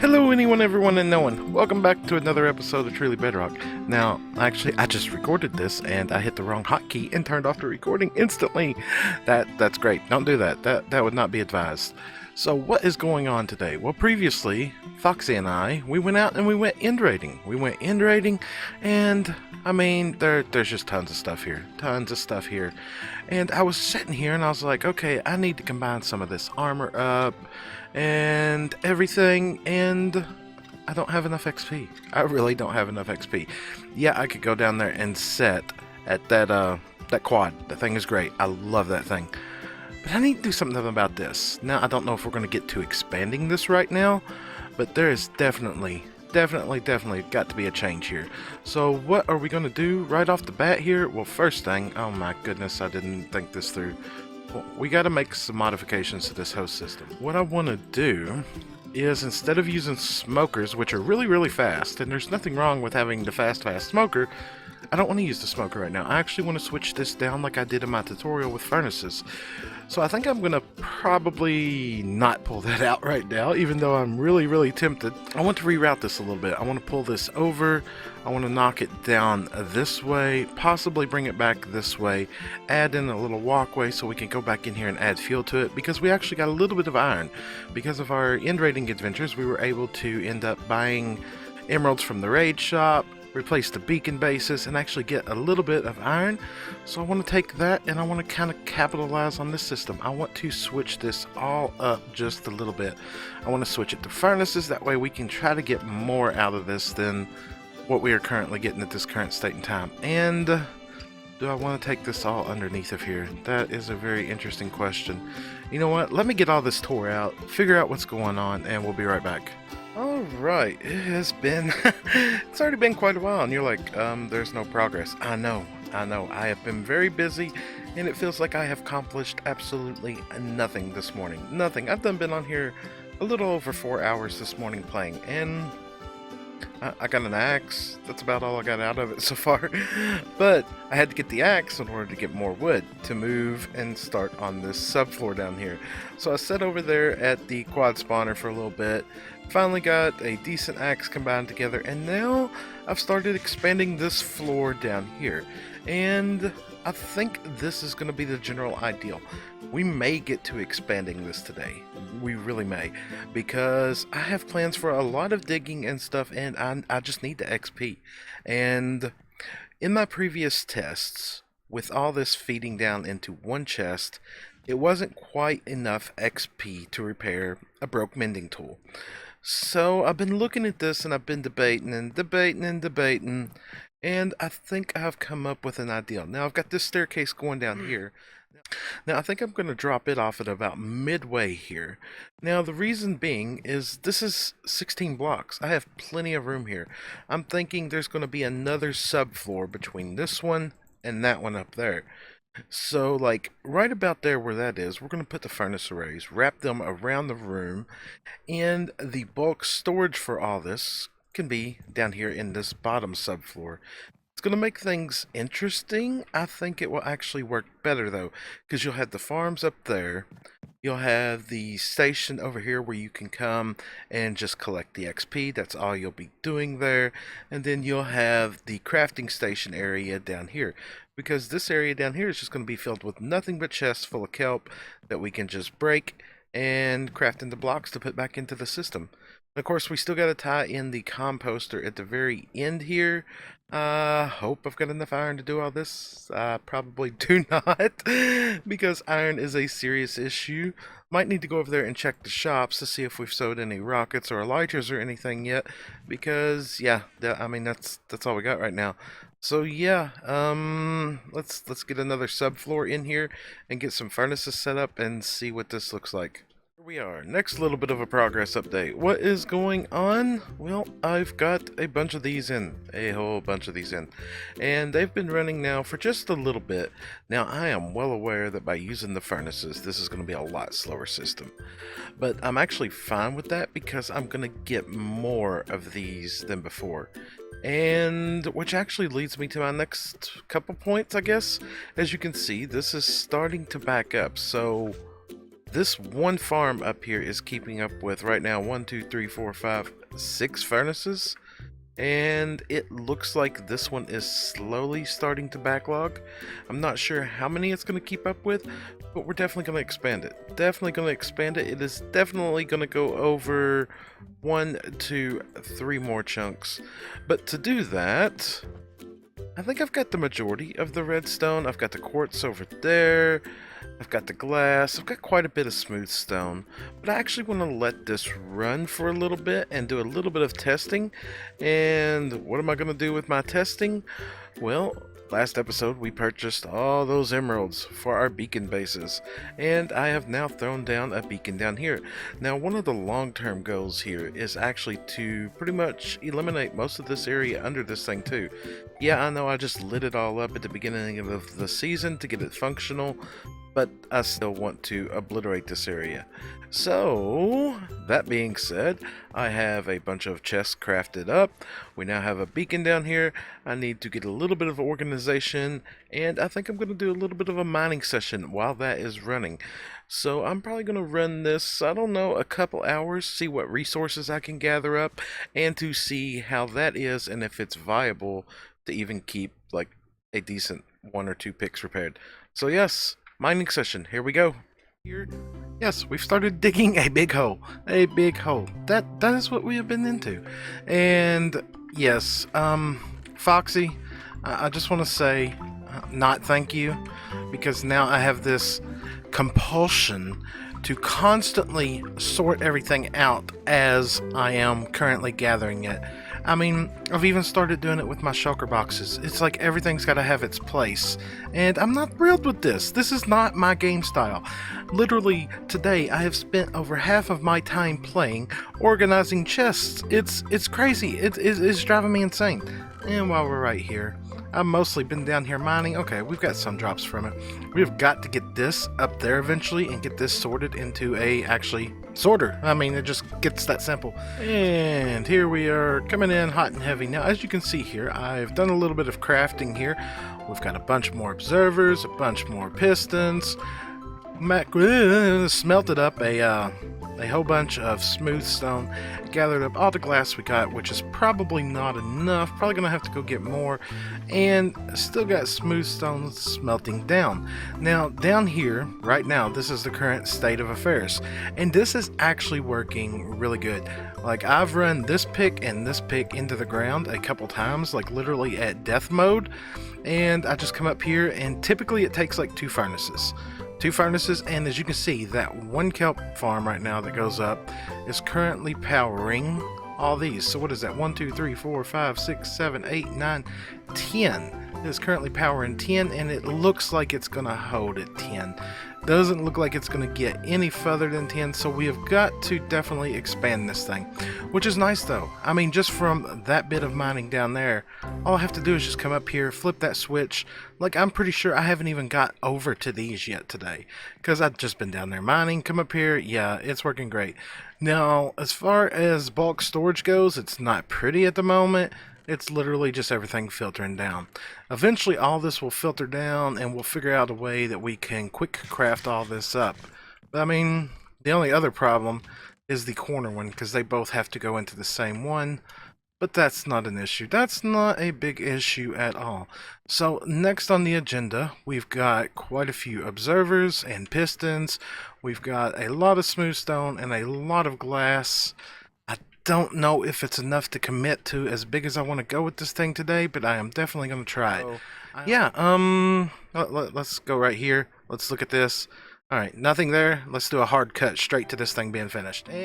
Hello anyone, everyone, and no one. Welcome back to another episode of Truly Bedrock. Now, actually, I just recorded this and I hit the wrong hotkey and turned off the recording instantly. That's great. Don't do that. That would not be advised. So what is going on today? Well, previously, Foxy and we went out and we went end raiding. And I mean, there's just tons of stuff here. Tons of stuff here. And I was sitting here and I was like, okay, I need to combine some of this armor up and everything, and I don't have enough XP. I really don't have enough XP. Yeah, I could go down there and set at that quad. That thing is great. I love that thing. But I need to do something about this. Now, I don't know if we're going to get to expanding this right now, but there is definitely got to be a change here. So what are we going to do right off the bat here? Well, first thing, oh my goodness, I didn't think this through. Well, we got to make some modifications to this host system. What I want to do is, instead of using smokers, which are really fast, and there's nothing wrong with having the fast smoker, I don't want to use the smoker right now. I actually want to switch this down like I did in my tutorial with furnaces. So I think I'm going to probably not pull that out right now, even though I'm really tempted. I want to reroute this a little bit. I want to pull this over. I want to knock it down this way, possibly bring it back this way, add in a little walkway so we can go back in here and add fuel to it, because we actually got a little bit of iron. Because of our end raiding adventures, we were able to end up buying emeralds from the raid shop, replace the beacon bases, and actually get a little bit of iron. So I want to take that and I want to kind of capitalize on this system. I want to switch this all up just a little bit. I want to switch it to furnaces. That way we can try to get more out of this than what we are currently getting at this current state in time. And do I want to take this all underneath of here? That is a very interesting question. You know what? Let me get all this tore out, figure out what's going on, and we'll be right back. Alright, it has been, it's already been quite a while, and you're like, there's no progress. I know, I have been very busy, and it feels like I have accomplished absolutely nothing this morning. Nothing. I've been on here a little over 4 hours this morning playing, and I got an axe. That's about all I got out of it so far. But I had to get the axe in order to get more wood to move and start on this subfloor down here. So I sat over there at the quad spawner for a little bit, finally got a decent axe combined together, and now I've started expanding this floor down here. And I think this is going to be the general ideal. We may get to expanding this today. We really may, because I have plans for a lot of digging and stuff, and I just need the XP. And in my previous tests, with all this feeding down into one chest, it wasn't quite enough XP to repair a broke mending tool. So I've been looking at this and I've been debating, and I think I've come up with an idea. Now I've got this staircase going down here. Now I think I'm going to drop it off at about midway here. Now the reason being is this is 16 blocks. I have plenty of room here. I'm thinking there's going to be another subfloor between this one and that one up there. So, like, right about there where that is, we're going to put the furnace arrays, wrap them around the room, and the bulk storage for all this can be down here in this bottom subfloor. It's going to make things interesting. I think it will actually work better, though, because you'll have the farms up there. You'll have the station over here where you can come and just collect the XP. That's all you'll be doing there. And then you'll have the crafting station area down here, because this area down here is just going to be filled with nothing but chests full of kelp that we can just break and craft into blocks to put back into the system. And of course, we still got to tie in the composter at the very end here. Hope I've got enough iron to do all this. Probably do not, because iron is a serious issue. Might need to go over there and check the shops to see if we've sold any rockets or elytras or anything yet, because yeah, I mean that's all we got right now. So yeah, let's get another subfloor in here and get some furnaces set up and see what this looks like. Here we are. Next little bit of a progress update. What is going on? Well, I've got a bunch of these in. A whole bunch of these in. And they've been running now for just a little bit. Now, I am well aware that by using the furnaces, this is going to be a lot slower system. But I'm actually fine with that, because I'm going to get more of these than before. And which actually leads me to my next couple points, I guess. As you can see, this is starting to back up. So this one farm up here is keeping up with right now 1, 2, 3, 4, 5, 6 furnaces. And it looks like this one is slowly starting to backlog. I'm not sure how many it's going to keep up with, but we're definitely going to expand it. Definitely going to expand it. It is definitely going to go over 1, 2, 3 more chunks. But to do that, I think I've got the majority of the redstone. I've got the quartz over there. I've got the glass. I've got quite a bit of smooth stone. But I actually want to let this run for a little bit and do a little bit of testing. And what am I going to do with my testing? Well, last episode we purchased all those emeralds for our beacon bases. And I have now thrown down a beacon down here. Now, one of the long-term goals here is actually to pretty much eliminate most of this area under this thing too. Yeah, I know I just lit it all up at the beginning of the season to get it functional, but I still want to obliterate this area. So, that being said, I have a bunch of chests crafted up. We now have a beacon down here. I need to get a little bit of organization, and I think I'm going to do a little bit of a mining session while that is running. So I'm probably going to run this, I don't know, a couple hours, see what resources I can gather up, and to see how that is and if it's viable to even keep like a decent 1 or 2 picks repaired. So yes, mining session, here we go. Here, yes, we've started digging a big hole. A big hole. That is what we have been into. And yes, Foxy, I just want to say not thank you, because now I have this compulsion to constantly sort everything out as I am currently gathering it. I mean, I've even started doing it with my shulker boxes. It's like everything's got to have its place. And I'm not thrilled with this. This is not my game style. Literally, today I have spent over half of my time playing, organizing chests. It's crazy. It's driving me insane. And while we're right here, I've mostly been down here mining. Okay, we've got some drops from it. We've got to get this up there eventually and get this sorted into a, actually, sorter. I mean, it just gets that simple. And here we are coming in hot and heavy. Now, as you can see here, I've done a little bit of crafting here. We've got a bunch more observers, a bunch more pistons. Smelted up a whole bunch of smooth stone, gathered up all the glass we got, which is probably not enough, probably gonna have to go get more, and still got smooth stone smelting down. Now down here right now, this is the current state of affairs, and this is actually working really good. Like, I've run this pick and this pick into the ground a couple times, like literally at death mode, and I just come up here, and typically it takes like 2 furnaces. 2 furnaces, and as you can see, that one kelp farm right now that goes up is currently powering all these. So what is that? 1, 2, 3, 4, 5, 6, 7, 8, 9, 10. It is currently powering 10, and it looks like it's gonna hold at 10. Doesn't look like it's gonna get any further than 10, so we have got to definitely expand this thing, which is nice though. I mean, just from that bit of mining down there, all I have to do is just come up here, flip that switch. Like, I'm pretty sure I haven't even got over to these yet today, because I've just been down there mining. Come up here, yeah, it's working great. Now, as far as bulk storage goes, it's not pretty at the moment. It's literally just everything filtering down. Eventually all this will filter down, and we'll figure out a way that we can quick craft all this up. But I mean, the only other problem is the corner one, because they both have to go into the same one. But that's not an issue. That's not a big issue at all. So next on the agenda, we've got quite a few observers and pistons. We've got a lot of smooth stone and a lot of glass. Don't know if it's enough to commit to as big as I want to go with this thing today, but I am definitely going to try it. Yeah, let's go right here. Let's look at this. Alright, nothing there. Let's do a hard cut straight to this thing being finished. And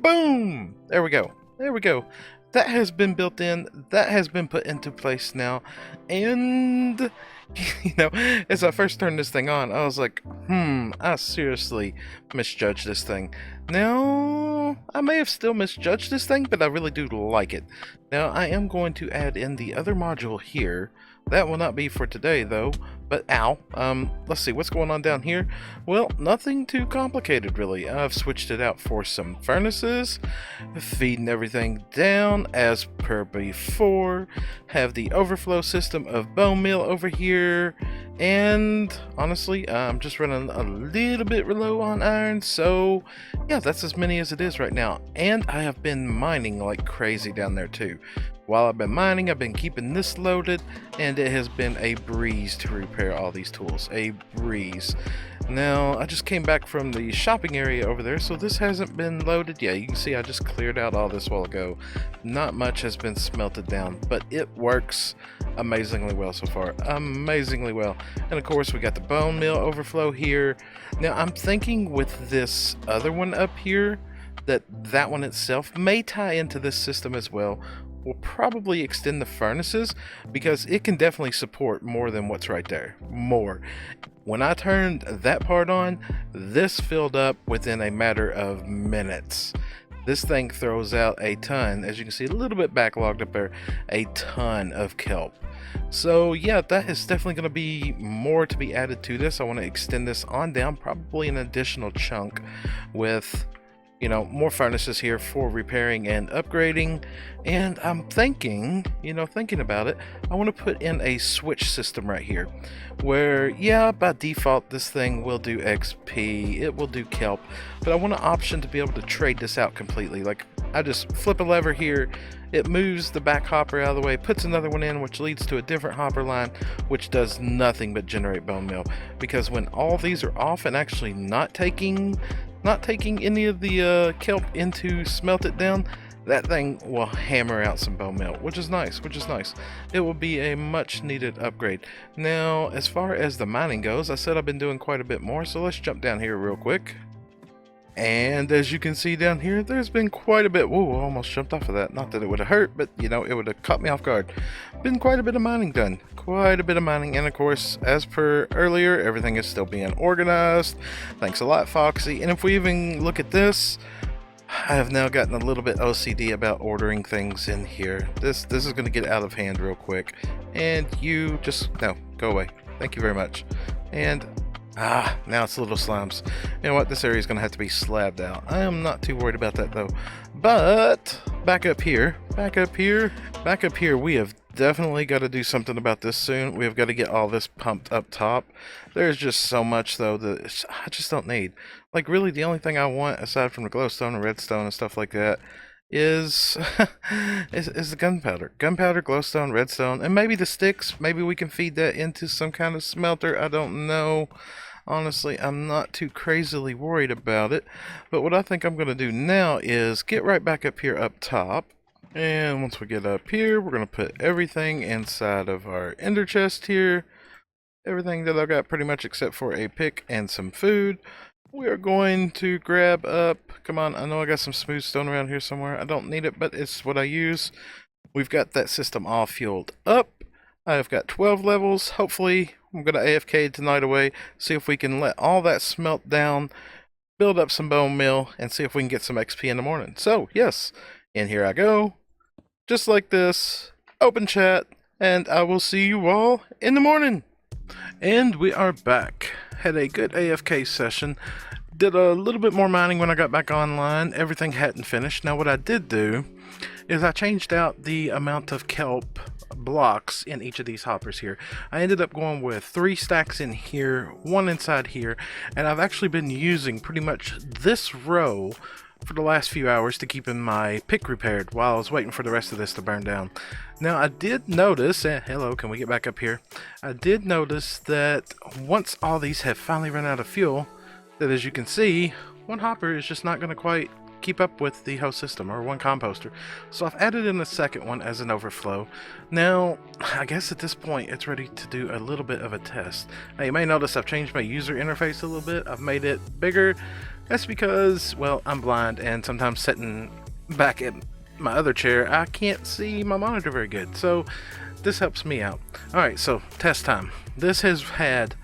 boom! There we go. There we go. That has been built in. That has been put into place now. And, you know, as I first turned this thing on, I was like, I seriously misjudged this thing. Now, I may have still misjudged this thing, but I really do like it. Now, I am going to add in the other module here, That will not be for today though. But ow, let's see what's going on down here. Well, nothing too complicated really. I've switched it out for some furnaces, feeding everything down as per before. Have the overflow system of bone meal over here, and honestly, I'm just running a little bit low on iron, so yeah, that's as many as it is right now. And I have been mining like crazy down there too. While I've been mining, I've been keeping this loaded, and it has been a breeze to repair all these tools. A breeze. Now, I just came back from the shopping area over there, so this hasn't been loaded. Yeah, you can see I just cleared out all this a while ago. Not much has been smelted down, but it works amazingly well so far. Amazingly well. And of course, we got the bone meal overflow here. Now, I'm thinking with this other one up here, that one itself may tie into this system as well. We'll probably extend the furnaces because it can definitely support more than what's right there. More. When I turned that part on, this filled up within a matter of minutes. This thing throws out a ton, as you can see, a little bit backlogged up there, a ton of kelp. So yeah, that is definitely going to be more to be added to this. I want to extend this on down, probably an additional chunk with, you know, more furnaces here for repairing and upgrading. And I'm thinking, thinking about it, I want to put in a switch system right here where, yeah, by default this thing will do XP, it will do kelp, but I want an option to be able to trade this out completely. Like, I just flip a lever here, it moves the back hopper out of the way, puts another one in, which leads to a different hopper line, which does nothing but generate bone meal. Because when all these are off and actually not taking any of the kelp in to smelt it down, that thing will hammer out some bone meal, which is nice. It will be a much needed upgrade. Now, as far as the mining goes, I said I've been doing quite a bit more, so let's jump down here real quick. And as you can see down here, there's been quite a bit. Whoa, I almost jumped off of that. Not that it would have hurt, but it would have caught me off guard. Been quite a bit of mining done. Quite a bit of mining. And of course, as per earlier, everything is still being organized. Thanks a lot, Foxy. And if we even look at this, I have now gotten a little bit OCD about ordering things in here. This is going to get out of hand real quick. And you just, no, go away. Thank you very much. And now it's little slimes. You know what? This area is going to have to be slabbed out. I am not too worried about that though. But back up here, we have definitely got to do something about this soon. We have got to get all this pumped up top. There's just so much though that I just don't need. Like, really, the only thing I want aside from the glowstone and redstone and stuff like that is the gunpowder, glowstone, redstone, and maybe the sticks. Maybe we can feed that into some kind of smelter. I don't know. Honestly, I'm not too crazily worried about it. But what I think I'm going to do now is get right back up here up top. And once we get up here, we're going to put everything inside of our ender chest here. Everything that I've got pretty much except for a pick and some food. We are going to grab up, come on, I know I got some smooth stone around here somewhere. I don't need it, but it's what I use. We've got that system all fueled up. I've got 12 levels. Hopefully, I'm going to AFK tonight away, see if we can let all that smelt down, build up some bone meal, and see if we can get some XP in the morning. So, yes, and here I go. Just like this, open chat, and I will see you all in the morning. And we are back. Had a good AFK session. Did a little bit more mining when I got back online. Everything hadn't finished. Now what I did do is I changed out the amount of kelp blocks in each of these hoppers here. I ended up going with 3 stacks in here, 1 inside here, and I've actually been using pretty much this row for the last few hours to keep in my pick repaired while I was waiting for the rest of this to burn down. Now I did notice, hello, can we get back up here? I did notice that once all these have finally run out of fuel, that as you can see, one hopper is just not going to quite keep up with the whole system, or one composter. So I've added in a second one as an overflow. Now, I guess at this point it's ready to do a little bit of a test. Now you may notice I've changed my user interface a little bit. I've made it bigger. That's because, well, I'm blind, and sometimes sitting back at my other chair, I can't see my monitor very good. So this helps me out. Alright, so test time. This has had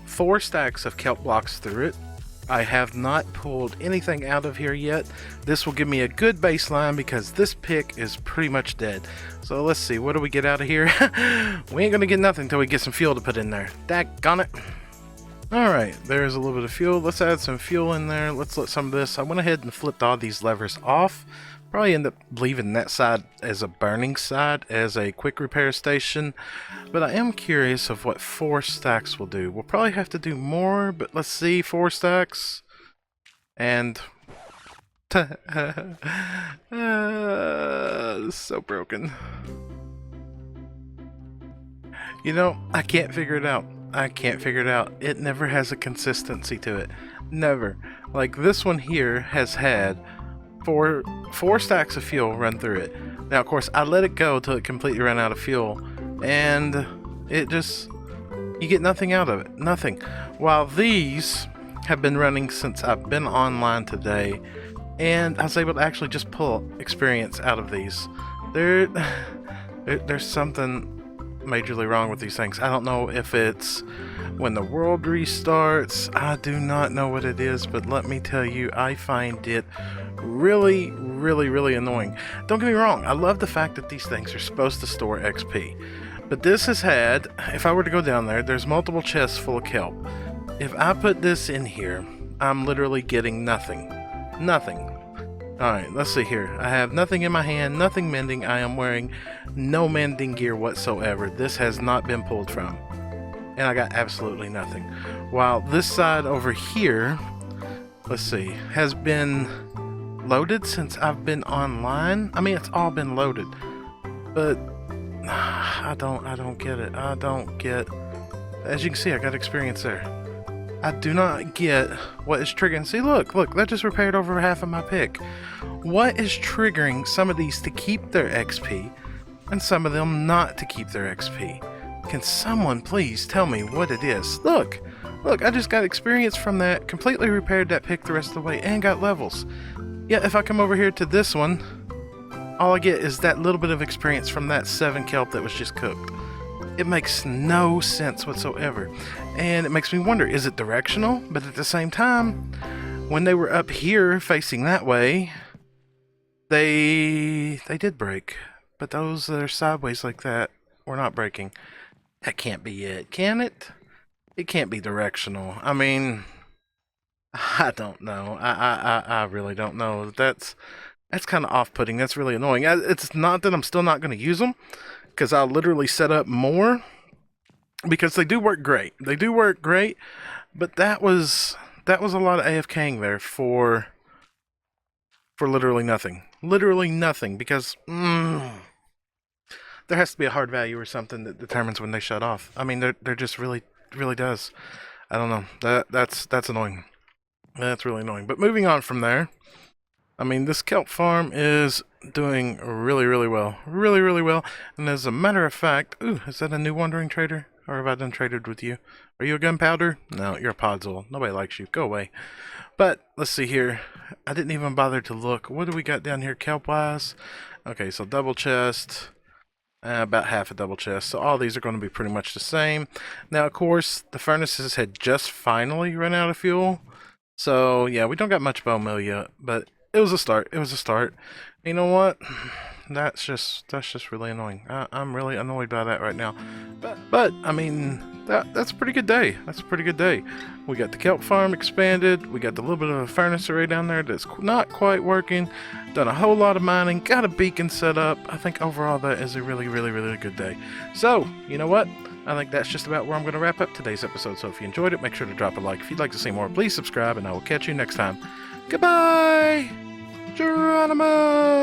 4 stacks of kelp blocks through it. I have not pulled anything out of here yet. This will give me a good baseline because this pick is pretty much dead. So let's see, what do we get out of here? We ain't gonna get nothing until we get some fuel to put in there. Daggone it. Alright, there's a little bit of fuel. Let's add some fuel in there. Let's let some of this. I went ahead and flipped all these levers off. Probably end up leaving that side as a burning side, as a quick repair station. But I am curious of what 4 stacks will do. We'll probably have to do more, but let's see, 4 stacks. And... so broken. You know, I can't figure it out. I can't figure it out. It never has a consistency to it. Never. Like this one here has had four stacks of fuel run through it. Now, of course, I let it go till it completely ran out of fuel, and it just, you get nothing out of it. Nothing. While these have been running since I've been online today, and I was able to actually just pull experience out of these. There's something majorly wrong with these things. I don't know if it's when the world restarts. I do not know what it is, but let me tell you, I find it really annoying. Don't get me wrong, I love the fact that these things are supposed to store XP, but this has had, if I were to go down there, there's multiple chests full of kelp. If I put this in here, I'm literally getting nothing. Alright, let's see here. I have nothing in my hand, nothing mending. I am wearing no mending gear whatsoever. This has not been pulled from. And I got absolutely nothing. While this side over here, let's see, has been loaded since I've been online. I mean, it's all been loaded. But I don't get it. I don't get, as you can see, I got experience there. I do not get what is triggering. See, look, that just repaired over half of my pick. What is triggering some of these to keep their XP and some of them not to keep their XP? Can someone please tell me what it is? Look, I just got experience from that, completely repaired that pick the rest of the way, and got levels. Yet if I come over here to this one, all I get is that little bit of experience from that 7 kelp that was just cooked. It makes no sense whatsoever. And it makes me wonder, is it directional? But at the same time, when they were up here facing that way, they did break. But those that are sideways like that were not breaking. That can't be it, can it? It can't be directional. I mean, I don't know. I really don't know. That's kind of off-putting. That's really annoying. It's not that I'm still not going to use them, because I'll literally set up more, because they do work great. They do work great, but that was a lot of AFKing there for literally nothing. Literally nothing, because there has to be a hard value or something that determines when they shut off. I mean, they're just really does. I don't know. That's annoying. That's really annoying. But moving on from there, I mean, this Kelp Farm is doing really well. Really well. And as a matter of fact, ooh, is that a new wandering trader? Or have I done traded with you? Are you a gunpowder? No, you're a podzol. Nobody likes you. Go away. But let's see here. I didn't even bother to look. What do we got down here kelp-wise? Okay, so double chest. About half a double chest. So all these are going to be pretty much the same. Now, of course, the furnaces had just finally run out of fuel. So, yeah, we don't got much Bonemeal yet. But it was a start. It was a start. You know what? That's just really annoying. I'm really annoyed by that right now. But I mean, that's a pretty good day. That's a pretty good day. We got the Kelp Farm expanded. We got the little bit of a furnace array down there that's not quite working. Done a whole lot of mining. Got a beacon set up. I think overall that is a really good day. So, you know what? I think that's just about where I'm going to wrap up today's episode. So if you enjoyed it, make sure to drop a like. If you'd like to see more, please subscribe, and I will catch you next time. Goodbye! Geronimo!